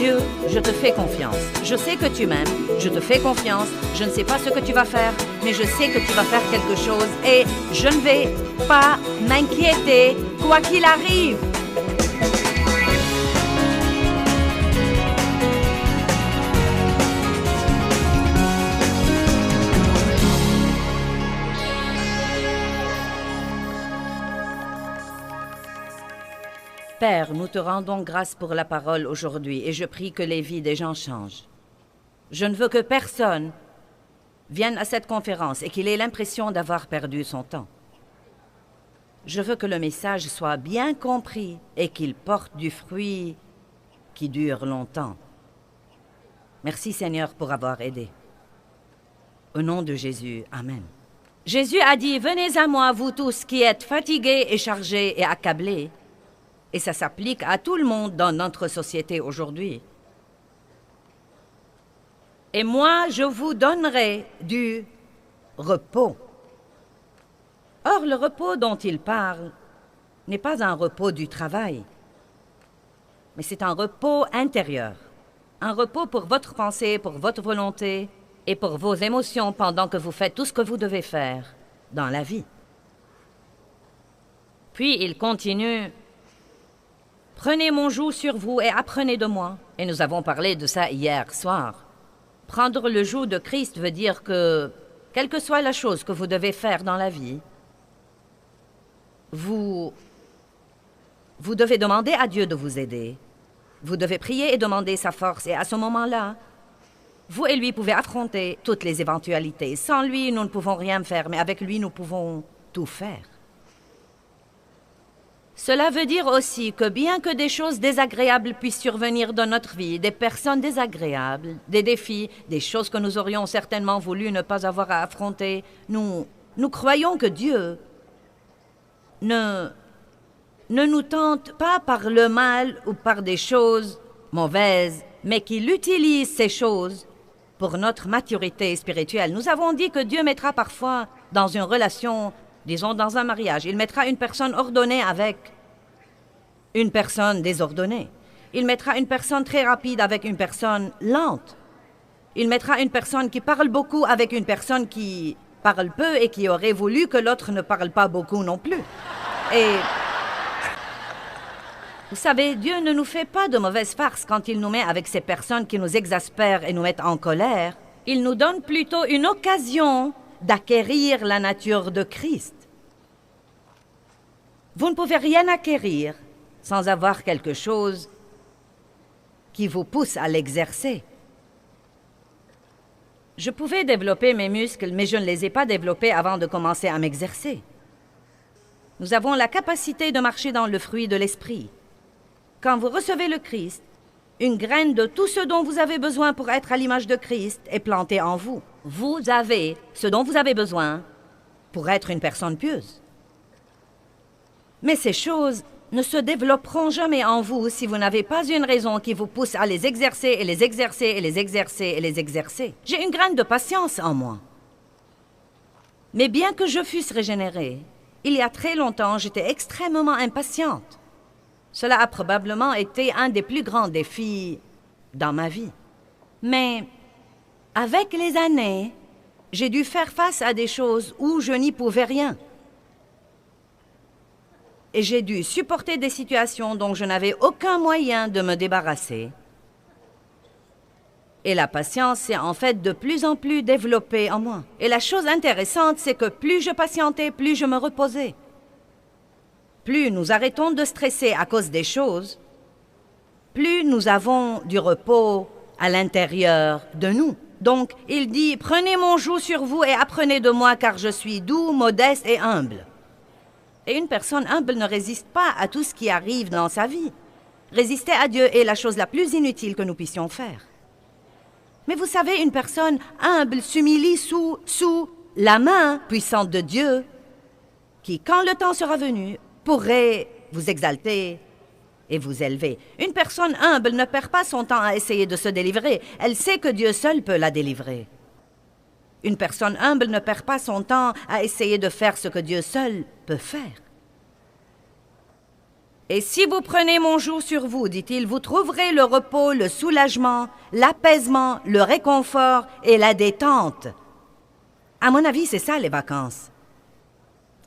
Dieu, je te fais confiance. Je sais que tu m'aimes, je te fais confiance. Je ne sais pas ce que tu vas faire, mais je sais que tu vas faire quelque chose et je ne vais pas m'inquiéter, quoi qu'il arrive. Père, nous te rendons grâce pour la parole aujourd'hui et je prie que les vies des gens changent. Je ne veux que personne vienne à cette conférence et qu'il ait l'impression d'avoir perdu son temps. Je veux que le message soit bien compris et qu'il porte du fruit qui dure longtemps. Merci Seigneur pour avoir aidé. Au nom de Jésus, Amen. Jésus a dit, « Venez à moi, vous tous qui êtes fatigués et chargés et accablés. » Et ça s'applique à tout le monde dans notre société aujourd'hui. Et moi, je vous donnerai du repos. Or, le repos dont il parle n'est pas un repos du travail, mais c'est un repos intérieur. Un repos pour votre pensée, pour votre volonté et pour vos émotions pendant que vous faites tout ce que vous devez faire dans la vie. Puis il continue. Prenez mon joug sur vous et apprenez de moi. Et nous avons parlé de ça hier soir. Prendre le joug de Christ veut dire que, quelle que soit la chose que vous devez faire dans la vie, vous devez demander à Dieu de vous aider. Vous devez prier et demander sa force. Et à ce moment-là, vous et lui pouvez affronter toutes les éventualités. Sans lui, nous ne pouvons rien faire, mais avec lui, nous pouvons tout faire. Cela veut dire aussi que bien que des choses désagréables puissent survenir dans notre vie, des personnes désagréables, des défis, des choses que nous aurions certainement voulu ne pas avoir à affronter, nous croyons que Dieu ne nous tente pas par le mal ou par des choses mauvaises, mais qu'il utilise ces choses pour notre maturité spirituelle. Nous avons dit que Dieu mettra parfois dans une relation, disons dans un mariage, il mettra une personne ordonnée avec une personne désordonnée. Il mettra une personne très rapide avec une personne lente. Il mettra une personne qui parle beaucoup avec une personne qui parle peu et qui aurait voulu que l'autre ne parle pas beaucoup non plus. Et vous savez, Dieu ne nous fait pas de mauvaises farces quand il nous met avec ces personnes qui nous exaspèrent et nous mettent en colère. Il nous donne plutôt une occasion d'acquérir la nature de Christ. Vous ne pouvez rien acquérir sans avoir quelque chose qui vous pousse à l'exercer. Je pouvais développer mes muscles, mais je ne les ai pas développés avant de commencer à m'exercer. Nous avons la capacité de marcher dans le fruit de l'esprit. Quand vous recevez le Christ, une graine de tout ce dont vous avez besoin pour être à l'image de Christ est plantée en vous. Vous avez ce dont vous avez besoin pour être une personne pieuse. Mais ces choses ne se développeront jamais en vous si vous n'avez pas une raison qui vous pousse à les exercer et les exercer et les exercer et les exercer. J'ai une graine de patience en moi. Mais bien que je fusse régénérée, il y a très longtemps, j'étais extrêmement impatiente. Cela a probablement été un des plus grands défis dans ma vie. Mais avec les années, j'ai dû faire face à des choses où je n'y pouvais rien. Et j'ai dû supporter des situations dont je n'avais aucun moyen de me débarrasser. Et la patience s'est en fait de plus en plus développée en moi. Et la chose intéressante, c'est que plus je patientais, plus je me reposais. Plus nous arrêtons de stresser à cause des choses, plus nous avons du repos à l'intérieur de nous. Donc, il dit, « Prenez mon joug sur vous et apprenez de moi, car je suis doux, modeste et humble. » Et une personne humble ne résiste pas à tout ce qui arrive dans sa vie. Résister à Dieu est la chose la plus inutile que nous puissions faire. Mais vous savez, une personne humble s'humilie sous la main puissante de Dieu, qui, quand le temps sera venu, pourrait vous exalter et vous élever. Une personne humble ne perd pas son temps à essayer de se délivrer. Elle sait que Dieu seul peut la délivrer. Une personne humble ne perd pas son temps à essayer de faire ce que Dieu seul peut faire. Et si vous prenez mon joug sur vous, dit-il, vous trouverez le repos, le soulagement, l'apaisement, le réconfort et la détente. À mon avis, c'est ça les vacances.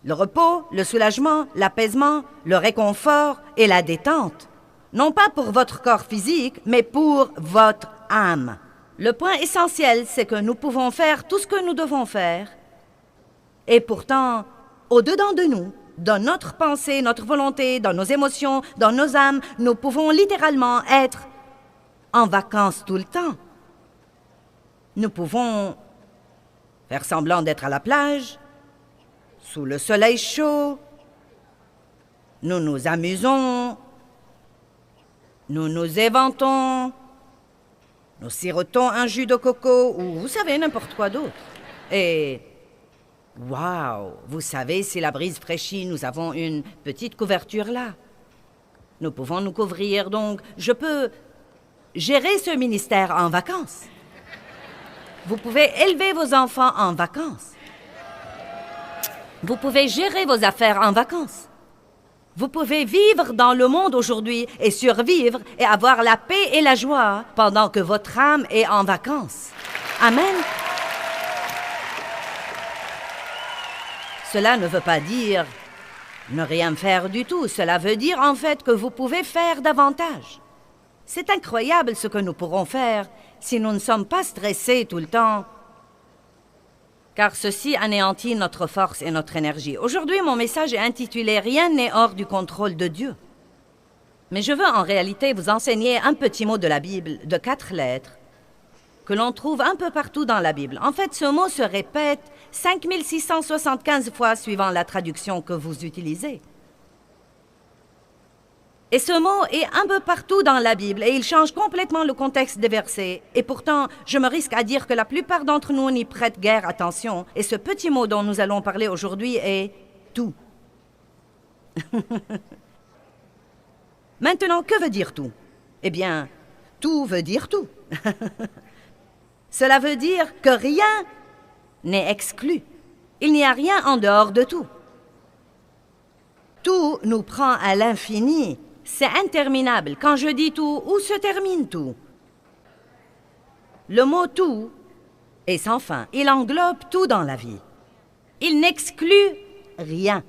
Le repos, le soulagement, l'apaisement, le réconfort et la détente. Non pas pour votre corps physique, mais pour votre âme. Le point essentiel, c'est que nous pouvons faire tout ce que nous devons faire. Et pourtant, au-dedans de nous, dans notre pensée, notre volonté, dans nos émotions, dans nos âmes, nous pouvons littéralement être en vacances tout le temps. Nous pouvons faire semblant d'être à la plage, sous le soleil chaud. Nous nous amusons, nous nous éventons, nous sirotons un jus de coco ou vous savez, n'importe quoi d'autre. Et waouh! Vous savez, si la brise fraîchit, nous avons une petite couverture là. Nous pouvons nous couvrir, donc je peux gérer ce ministère en vacances. Vous pouvez élever vos enfants en vacances. Vous pouvez gérer vos affaires en vacances. Vous pouvez vivre dans le monde aujourd'hui et survivre et avoir la paix et la joie pendant que votre âme est en vacances. Amen. Cela ne veut pas dire ne rien faire du tout. Cela veut dire en fait que vous pouvez faire davantage. C'est incroyable ce que nous pourrons faire si nous ne sommes pas stressés tout le temps, car ceci anéantit notre force et notre énergie. Aujourd'hui, mon message est intitulé « Rien n'est hors du contrôle de Dieu ». Mais je veux en réalité vous enseigner un petit mot de la Bible de 4 lettres que l'on trouve un peu partout dans la Bible. En fait, ce mot se répète 5675 fois suivant la traduction que vous utilisez. Et ce mot est un peu partout dans la Bible et il change complètement le contexte des versets. Et pourtant, je me risque à dire que la plupart d'entre nous n'y prêtent guère attention. Et ce petit mot dont nous allons parler aujourd'hui est « tout ». Maintenant, que veut dire tout? Eh bien, tout veut dire tout. Cela veut dire que rien n'est exclu. Il n'y a rien en dehors de tout. Tout nous prend à l'infini. C'est interminable. Quand je dis tout, où se termine tout? Le mot « tout » est sans fin. Il englobe tout dans la vie. Il n'exclut rien.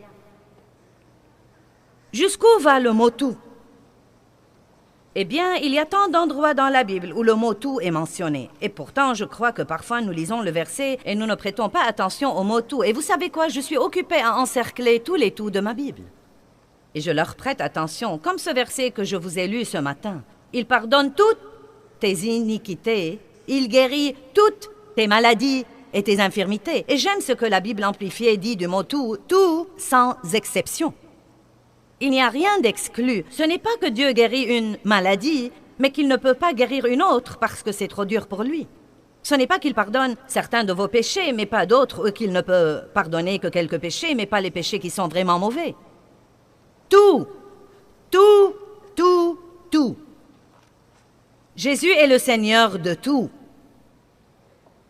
Jusqu'où va le mot « tout » ? Eh bien, il y a tant d'endroits dans la Bible où le mot « tout » est mentionné. Et pourtant, je crois que parfois nous lisons le verset et nous ne prêtons pas attention au mot « tout ». Et vous savez quoi? Je suis occupée à encercler tous les « tout » de ma Bible. Et je leur prête attention, comme ce verset que je vous ai lu ce matin. Il pardonne toutes tes iniquités, il guérit toutes tes maladies et tes infirmités. Et j'aime ce que la Bible amplifiée dit du mot « tout », tout sans exception. Il n'y a rien d'exclu. Ce n'est pas que Dieu guérit une maladie, mais qu'il ne peut pas guérir une autre parce que c'est trop dur pour lui. Ce n'est pas qu'il pardonne certains de vos péchés, mais pas d'autres, ou qu'il ne peut pardonner que quelques péchés, mais pas les péchés qui sont vraiment mauvais. Tout, tout, tout, tout. Jésus est le Seigneur de tout.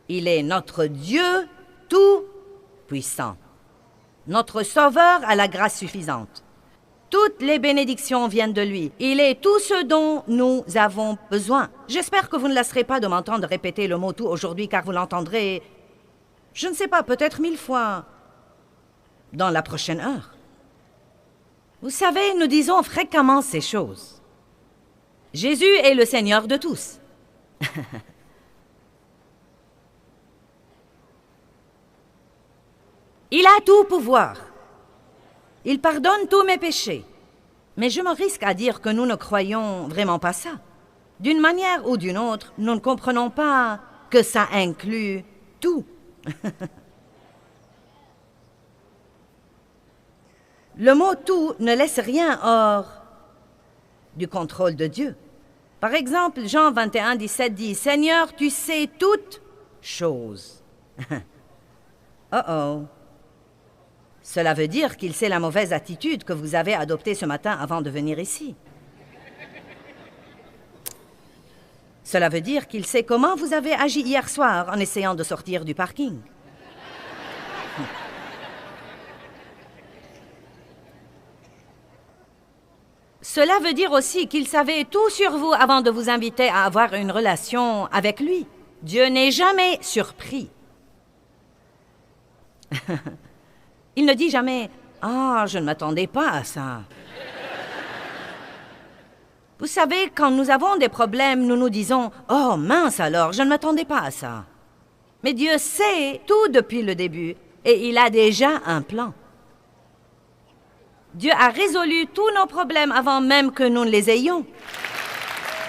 Il est notre Dieu tout-puissant, notre Sauveur à la grâce suffisante. Toutes les bénédictions viennent de lui. Il est tout ce dont nous avons besoin. J'espère que vous ne lasserez pas de m'entendre répéter le mot « tout » aujourd'hui, car vous l'entendrez, je ne sais pas, peut-être 1000 fois dans la prochaine heure. Vous savez, nous disons fréquemment ces choses. Jésus est le Seigneur de tous. Il a tout pouvoir. Il pardonne tous mes péchés. Mais je me risque à dire que nous ne croyons vraiment pas ça. D'une manière ou d'une autre, nous ne comprenons pas que ça inclut tout. Le mot « tout » ne laisse rien hors du contrôle de Dieu. Par exemple, Jean 21, 17 dit « Seigneur, tu sais toutes choses. » Oh. Cela veut dire qu'il sait la mauvaise attitude que vous avez adoptée ce matin avant de venir ici. Cela veut dire qu'il sait comment vous avez agi hier soir en essayant de sortir du parking. Cela veut dire aussi qu'il savait tout sur vous avant de vous inviter à avoir une relation avec lui. Dieu n'est jamais surpris. Il ne dit jamais « Ah, je ne m'attendais pas à ça ». Vous savez, quand nous avons des problèmes, nous nous disons « Oh, mince alors, je ne m'attendais pas à ça ». Mais Dieu sait tout depuis le début et il a déjà un plan. Dieu a résolu tous nos problèmes avant même que nous ne les ayons.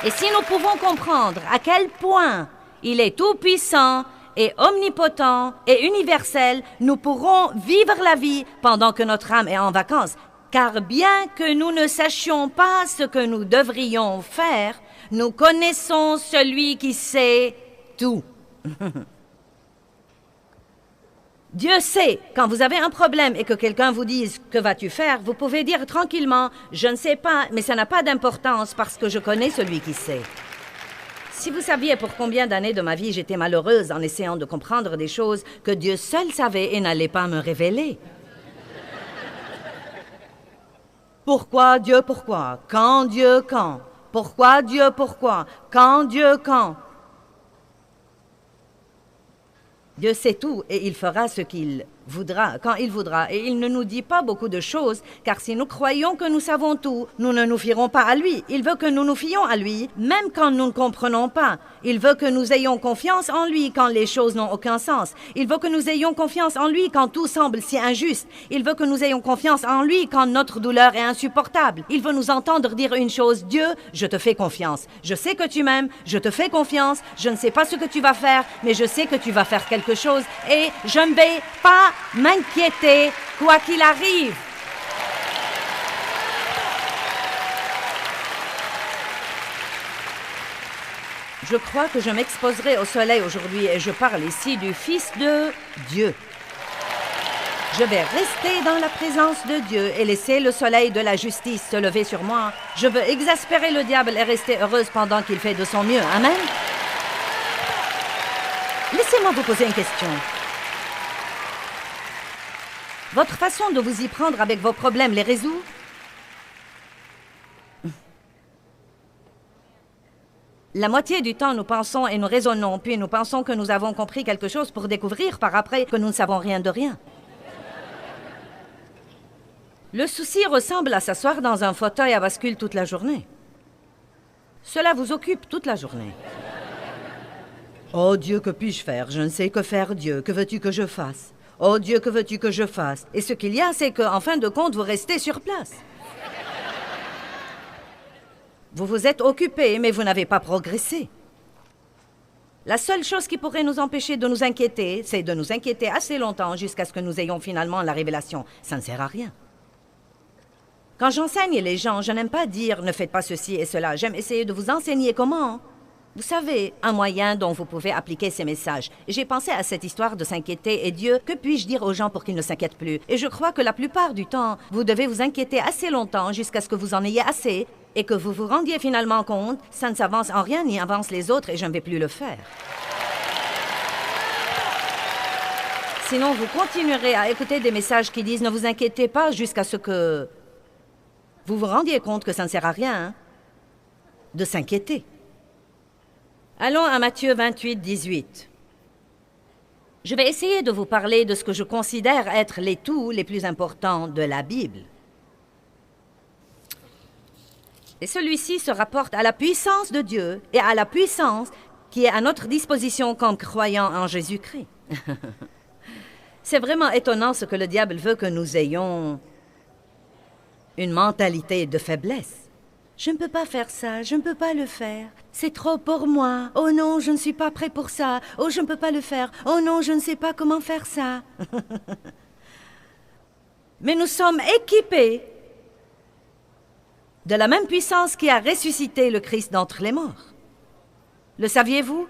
Et si nous pouvons comprendre à quel point il est tout-puissant et omnipotent et universel, nous pourrons vivre la vie pendant que notre âme est en vacances. Car bien que nous ne sachions pas ce que nous devrions faire, nous connaissons celui qui sait tout. Dieu sait, quand vous avez un problème et que quelqu'un vous dise « Que vas-tu faire ?» vous pouvez dire tranquillement « Je ne sais pas, mais ça n'a pas d'importance parce que je connais celui qui sait. » Si vous saviez pour combien d'années de ma vie j'étais malheureuse en essayant de comprendre des choses que Dieu seul savait et n'allait pas me révéler. Pourquoi Dieu, pourquoi? Quand Dieu, quand? Pourquoi Dieu, pourquoi? Quand Dieu, quand? Dieu sait tout et il fera ce qu'il voudra, quand il voudra. Et il ne nous dit pas beaucoup de choses, car si nous croyons que nous savons tout, nous ne nous fierons pas à lui. Il veut que nous nous fions à lui, même quand nous ne comprenons pas. Il veut que nous ayons confiance en lui quand les choses n'ont aucun sens. Il veut que nous ayons confiance en lui quand tout semble si injuste. Il veut que nous ayons confiance en lui quand notre douleur est insupportable. Il veut nous entendre dire une chose: Dieu, je te fais confiance. Je sais que tu m'aimes, je te fais confiance. Je ne sais pas ce que tu vas faire, mais je sais que tu vas faire quelque chose et je ne vais pas m'inquiéter quoi qu'il arrive. Je crois que je m'exposerai au soleil aujourd'hui et je parle ici du Fils de Dieu. Je vais rester dans la présence de Dieu et laisser le soleil de la justice se lever sur moi. Je veux exaspérer le diable et rester heureuse pendant qu'il fait de son mieux. Amen. Laissez-moi vous poser une question. Votre façon de vous y prendre avec vos problèmes les résout? La moitié du temps, nous pensons et nous raisonnons, puis nous pensons que nous avons compris quelque chose pour découvrir par après que nous ne savons rien de rien. Le souci ressemble à s'asseoir dans un fauteuil à bascule toute la journée. Cela vous occupe toute la journée. Oh Dieu, que puis-je faire? Je ne sais que faire, Dieu. Que veux-tu que je fasse? Oh Dieu, que veux-tu que je fasse? Et ce qu'il y a, c'est qu'en fin de compte, vous restez sur place. Vous vous êtes occupé, mais vous n'avez pas progressé. La seule chose qui pourrait nous empêcher de nous inquiéter, c'est de nous inquiéter assez longtemps jusqu'à ce que nous ayons finalement la révélation. Ça ne sert à rien. Quand j'enseigne les gens, je n'aime pas dire « ne faites pas ceci et cela ». J'aime essayer de vous enseigner comment. Vous savez, un moyen dont vous pouvez appliquer ces messages. J'ai pensé à cette histoire de s'inquiéter et Dieu, que puis-je dire aux gens pour qu'ils ne s'inquiètent plus? Et je crois que la plupart du temps, vous devez vous inquiéter assez longtemps jusqu'à ce que vous en ayez assez et que vous vous rendiez finalement compte, ça ne s'avance en rien ni avance les autres et je ne vais plus le faire. Sinon, vous continuerez à écouter des messages qui disent « ne vous inquiétez pas » jusqu'à ce que vous vous rendiez compte que ça ne sert à rien de s'inquiéter. Allons à Matthieu 28, 18. Je vais essayer de vous parler de ce que je considère être les tout les plus importants de la Bible. Et celui-ci se rapporte à la puissance de Dieu et à la puissance qui est à notre disposition comme croyants en Jésus-Christ. C'est vraiment étonnant ce que le diable veut que nous ayons une mentalité de faiblesse. Je ne peux pas faire ça, je ne peux pas le faire. C'est trop pour moi. Oh non, je ne suis pas prêt pour ça. Oh, je ne peux pas le faire. Oh non, je ne sais pas comment faire ça. Mais nous sommes équipés de la même puissance qui a ressuscité le Christ d'entre les morts. Le saviez-vous?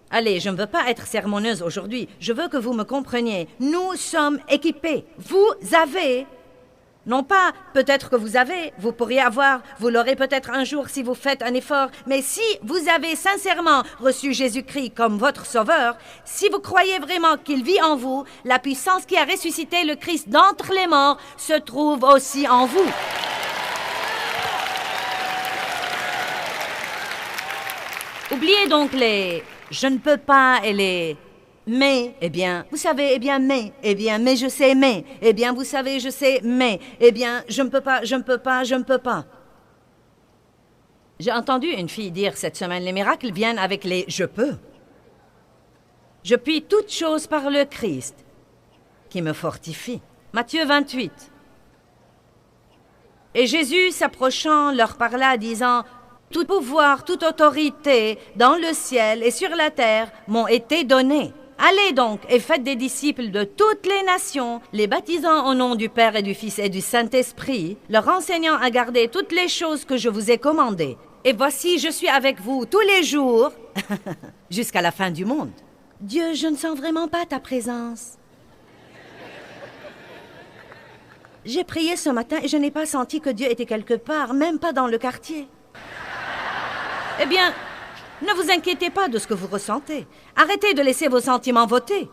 Allez, je ne veux pas être sermonneuse aujourd'hui. Je veux que vous me compreniez. Nous sommes équipés. Vous avez... Non pas, peut-être que vous pourriez avoir, vous l'aurez peut-être un jour si vous faites un effort, mais si vous avez sincèrement reçu Jésus-Christ comme votre sauveur, si vous croyez vraiment qu'il vit en vous, la puissance qui a ressuscité le Christ d'entre les morts se trouve aussi en vous. Oubliez donc les « je ne peux pas » et les « mais ». Eh bien, vous savez, eh bien, mais. Eh bien, mais je sais, mais. Eh bien, vous savez, je sais, mais. Eh bien, je ne peux pas, je ne peux pas, je ne peux pas. J'ai entendu une fille dire cette semaine, les miracles viennent avec les « je peux ». Je puis toutes choses par le Christ, qui me fortifie. Matthieu 28. Et Jésus, s'approchant, leur parla, disant, « Tout pouvoir, toute autorité, dans le ciel et sur la terre, m'ont été donnés. Allez donc et faites des disciples de toutes les nations, les baptisant au nom du Père et du Fils et du Saint-Esprit, leur enseignant à garder toutes les choses que je vous ai commandées. Et voici, je suis avec vous tous les jours, jusqu'à la fin du monde. » Dieu, je ne sens vraiment pas ta présence. J'ai prié ce matin et je n'ai pas senti que Dieu était quelque part, même pas dans le quartier. Eh bien, ne vous inquiétez pas de ce que vous ressentez. Arrêtez de laisser vos sentiments voter.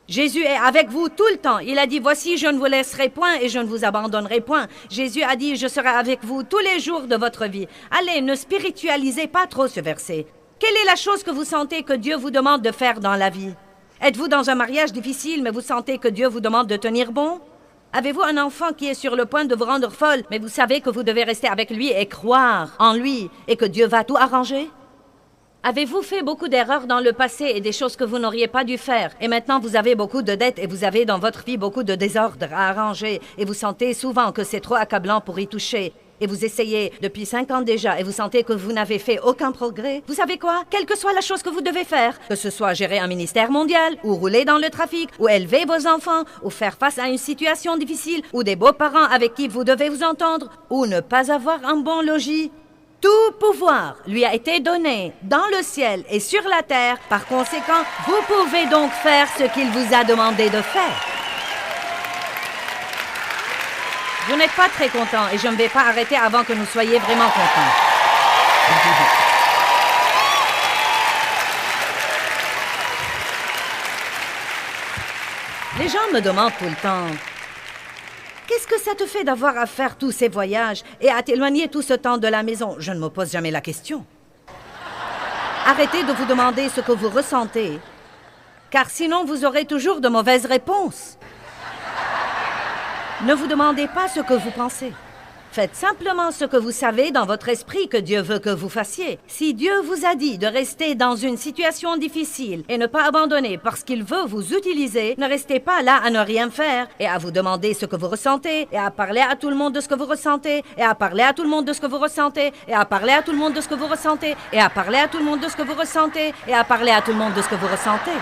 Jésus est avec vous tout le temps. Il a dit, voici, je ne vous laisserai point et je ne vous abandonnerai point. Jésus a dit, je serai avec vous tous les jours de votre vie. Allez, ne spiritualisez pas trop ce verset. Quelle est la chose que vous sentez que Dieu vous demande de faire dans la vie? Êtes-vous dans un mariage difficile, mais vous sentez que Dieu vous demande de tenir bon? Avez-vous un enfant qui est sur le point de vous rendre folle, mais vous savez que vous devez rester avec lui et croire en lui et que Dieu va tout arranger? Avez-vous fait beaucoup d'erreurs dans le passé et des choses que vous n'auriez pas dû faire? Et maintenant, vous avez beaucoup de dettes et vous avez dans votre vie beaucoup de désordre à arranger et vous sentez souvent que c'est trop accablant pour y toucher. Et vous essayez depuis 5 ans déjà et vous sentez que vous n'avez fait aucun progrès. Vous savez quoi? Quelle que soit la chose que vous devez faire, que ce soit gérer un ministère mondial, ou rouler dans le trafic, ou élever vos enfants, ou faire face à une situation difficile, ou des beaux-parents avec qui vous devez vous entendre, ou ne pas avoir un bon logis, tout pouvoir lui a été donné dans le ciel et sur la terre. Par conséquent, vous pouvez donc faire ce qu'il vous a demandé de faire. Vous n'êtes pas très content et je ne vais pas arrêter avant que nous soyez vraiment contents. Les gens me demandent tout le temps, qu'est-ce que ça te fait d'avoir à faire tous ces voyages et à t'éloigner tout ce temps de la maison? Je ne me pose jamais la question. Arrêtez de vous demander ce que vous ressentez, car sinon vous aurez toujours de mauvaises réponses. Ne vous demandez pas ce que vous pensez. Faites simplement ce que vous savez dans votre esprit que Dieu veut que vous fassiez. Si Dieu vous a dit de rester dans une situation difficile et ne pas abandonner parce qu'il veut vous utiliser, ne restez pas là à ne rien faire et à vous demander ce que vous ressentez et à parler à tout le monde de ce que vous ressentez et à parler à tout le monde de ce que vous ressentez et à parler à tout le monde de ce que vous ressentez et à parler à tout le monde de ce que vous ressentez et à parler à tout le monde de ce que vous ressentez.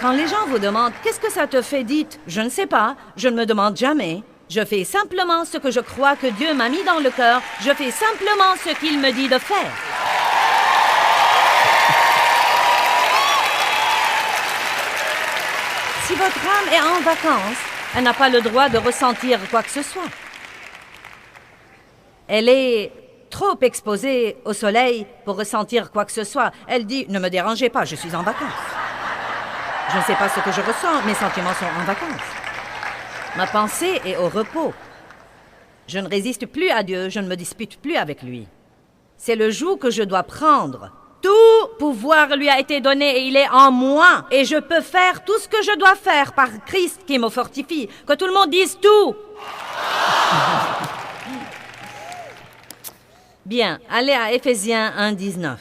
Quand les gens vous demandent « Qu'est-ce que ça te fait ?» dites « Je ne sais pas, je ne me demande jamais. Je fais simplement ce que je crois que Dieu m'a mis dans le cœur. Je fais simplement ce qu'il me dit de faire. » Si votre âme est en vacances, elle n'a pas le droit de ressentir quoi que ce soit. Elle est trop exposée au soleil pour ressentir quoi que ce soit. Elle dit « Ne me dérangez pas, je suis en vacances. » Je ne sais pas ce que je ressens, mes sentiments sont en vacances. Ma pensée est au repos. Je ne résiste plus à Dieu, je ne me dispute plus avec lui. C'est le joug que je dois prendre. Tout pouvoir lui a été donné et il est en moi. Et je peux faire tout ce que je dois faire par Christ qui me fortifie. Que tout le monde dise tout. Bien, allez à Éphésiens 1, 19.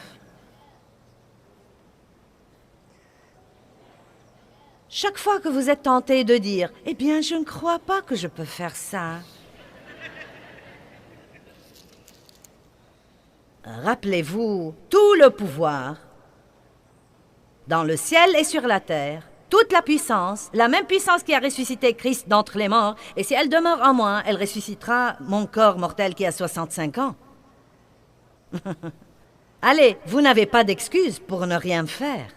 Chaque fois que vous êtes tenté de dire « Eh bien, je ne crois pas que je peux faire ça », rappelez-vous tout le pouvoir dans le ciel et sur la terre, toute la puissance, la même puissance qui a ressuscité Christ d'entre les morts, et si elle demeure en moi, elle ressuscitera mon corps mortel qui a 65 ans. Allez, vous n'avez pas d'excuse pour ne rien faire.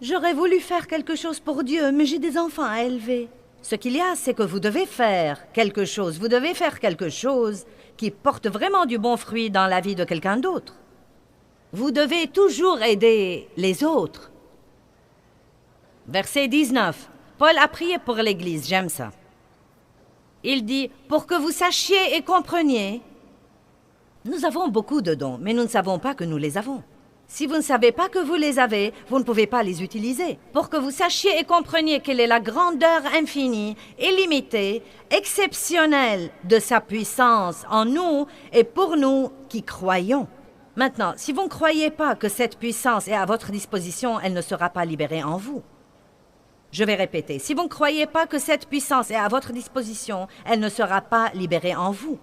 J'aurais voulu faire quelque chose pour Dieu, mais j'ai des enfants à élever. Ce qu'il y a, c'est que vous devez faire quelque chose. Vous devez faire quelque chose qui porte vraiment du bon fruit dans la vie de quelqu'un d'autre. Vous devez toujours aider les autres. Verset 19. Paul a prié pour l'Église, j'aime ça. Il dit, pour que vous sachiez et compreniez. Nous avons beaucoup de dons, mais nous ne savons pas que nous les avons. Si vous ne savez pas que vous les avez, vous ne pouvez pas les utiliser. Pour que vous sachiez et compreniez quelle est la grandeur infinie, illimitée, exceptionnelle de sa puissance en nous et pour nous qui croyons. Maintenant, si vous ne croyez pas que cette puissance est à votre disposition, elle ne sera pas libérée en vous. Je vais répéter, si vous ne croyez pas que cette puissance est à votre disposition, elle ne sera pas libérée en vous.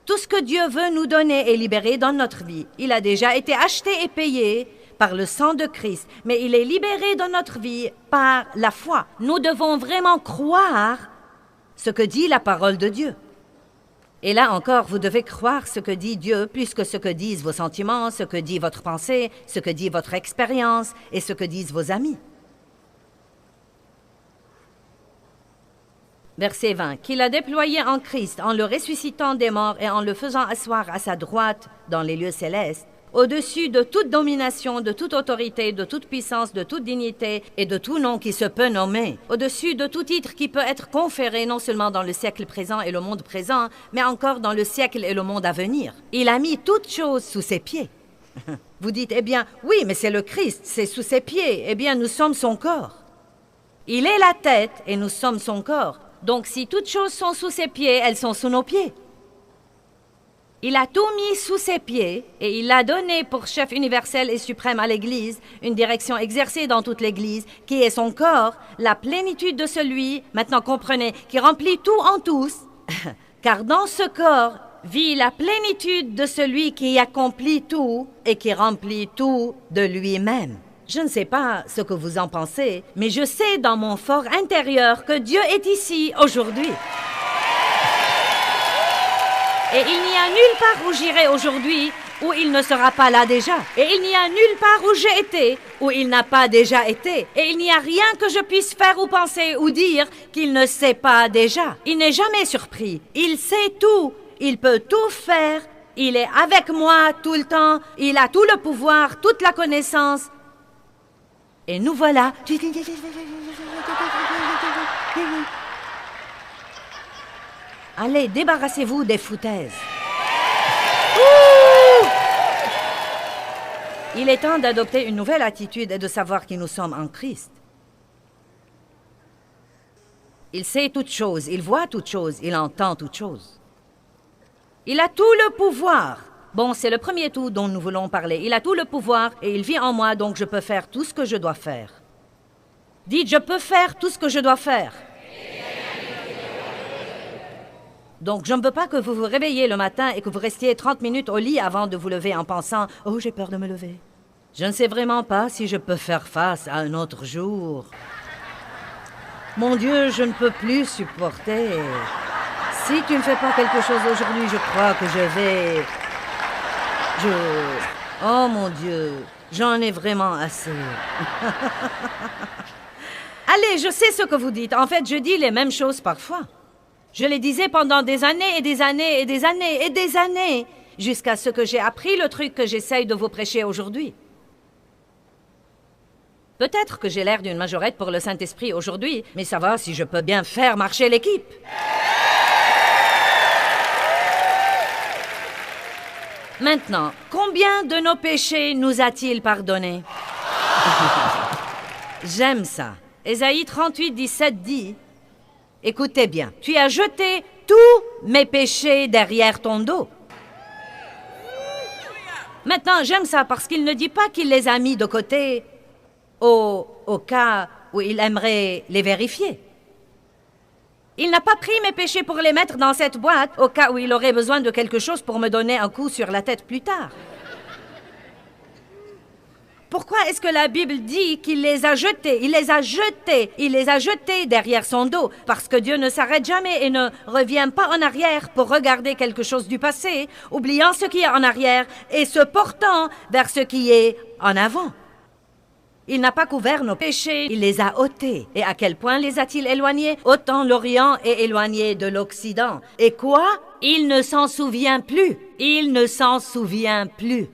Tout ce que Dieu veut nous donner est libéré dans notre vie. Il a déjà été acheté et payé par le sang de Christ, mais il est libéré dans notre vie par la foi. Nous devons vraiment croire ce que dit la parole de Dieu. Et là encore, vous devez croire ce que dit Dieu plus que ce que disent vos sentiments, ce que dit votre pensée, ce que dit votre expérience et ce que disent vos amis. Verset 20. Qu'il a déployé en Christ, en le ressuscitant des morts et en le faisant asseoir à sa droite dans les lieux célestes, au-dessus de toute domination, de toute autorité, de toute puissance, de toute dignité et de tout nom qui se peut nommer, au-dessus de tout titre qui peut être conféré non seulement dans le siècle présent et le monde présent, mais encore dans le siècle et le monde à venir. Il a mis toutes choses sous ses pieds. Vous dites, eh bien, oui, mais c'est le Christ, c'est sous ses pieds. Eh bien, nous sommes son corps. Il est la tête et nous sommes son corps. Donc, si toutes choses sont sous ses pieds, elles sont sous nos pieds. Il a tout mis sous ses pieds et il l'a donné pour chef universel et suprême à l'Église, une direction exercée dans toute l'Église, qui est son corps, la plénitude de celui, maintenant comprenez, qui remplit tout en tous, car dans ce corps vit la plénitude de celui qui accomplit tout et qui remplit tout de lui-même. Je ne sais pas ce que vous en pensez, mais je sais dans mon fort intérieur que Dieu est ici aujourd'hui. Et il n'y a nulle part où j'irai aujourd'hui où il ne sera pas là déjà. Et il n'y a nulle part où j'ai été où il n'a pas déjà été. Et il n'y a rien que je puisse faire ou penser ou dire qu'il ne sait pas déjà. Il n'est jamais surpris. Il sait tout. Il peut tout faire. Il est avec moi tout le temps. Il a tout le pouvoir, toute la connaissance. Et nous voilà. Allez, débarrassez-vous des foutaises. Ouh! Il est temps d'adopter une nouvelle attitude et de savoir qui nous sommes en Christ. Il sait toutes choses, il voit toutes choses, il entend toutes choses. Il a tout le pouvoir. Bon, c'est le premier tout dont nous voulons parler. Il a tout le pouvoir et il vit en moi, donc je peux faire tout ce que je dois faire. Dites, je peux faire tout ce que je dois faire. Donc, je ne veux pas que vous vous réveilliez le matin et que vous restiez 30 minutes au lit avant de vous lever en pensant « Oh, j'ai peur de me lever. Je ne sais vraiment pas si je peux faire face à un autre jour. Mon Dieu, je ne peux plus supporter. Si tu ne fais pas quelque chose aujourd'hui, je crois que je vais... Oh mon Dieu, j'en ai vraiment assez. » Allez, je sais ce que vous dites. En fait, je dis les mêmes choses parfois. Je les disais pendant des années et des années et des années et des années, jusqu'à ce que j'ai appris le truc que j'essaye de vous prêcher aujourd'hui. Peut-être que j'ai l'air d'une majorette pour le Saint-Esprit aujourd'hui, mais ça va si je peux bien faire marcher l'équipe. Maintenant, combien de nos péchés nous a-t-il pardonnés? J'aime ça. Ésaïe 38, 17 dit... Écoutez bien, tu as jeté tous mes péchés derrière ton dos. Maintenant, j'aime ça parce qu'il ne dit pas qu'il les a mis de côté au cas où il aimerait les vérifier. Il n'a pas pris mes péchés pour les mettre dans cette boîte au cas où il aurait besoin de quelque chose pour me donner un coup sur la tête plus tard. Pourquoi est-ce que la Bible dit qu'il les a jetés? Il les a jetés. Il les a jetés derrière son dos. Parce que Dieu ne s'arrête jamais et ne revient pas en arrière pour regarder quelque chose du passé, oubliant ce qui est en arrière et se portant vers ce qui est en avant. Il n'a pas couvert nos péchés, il les a ôtés. Et à quel point les a-t-il éloignés? Autant l'Orient est éloigné de l'Occident. Et quoi? Il ne s'en souvient plus. Il ne s'en souvient plus.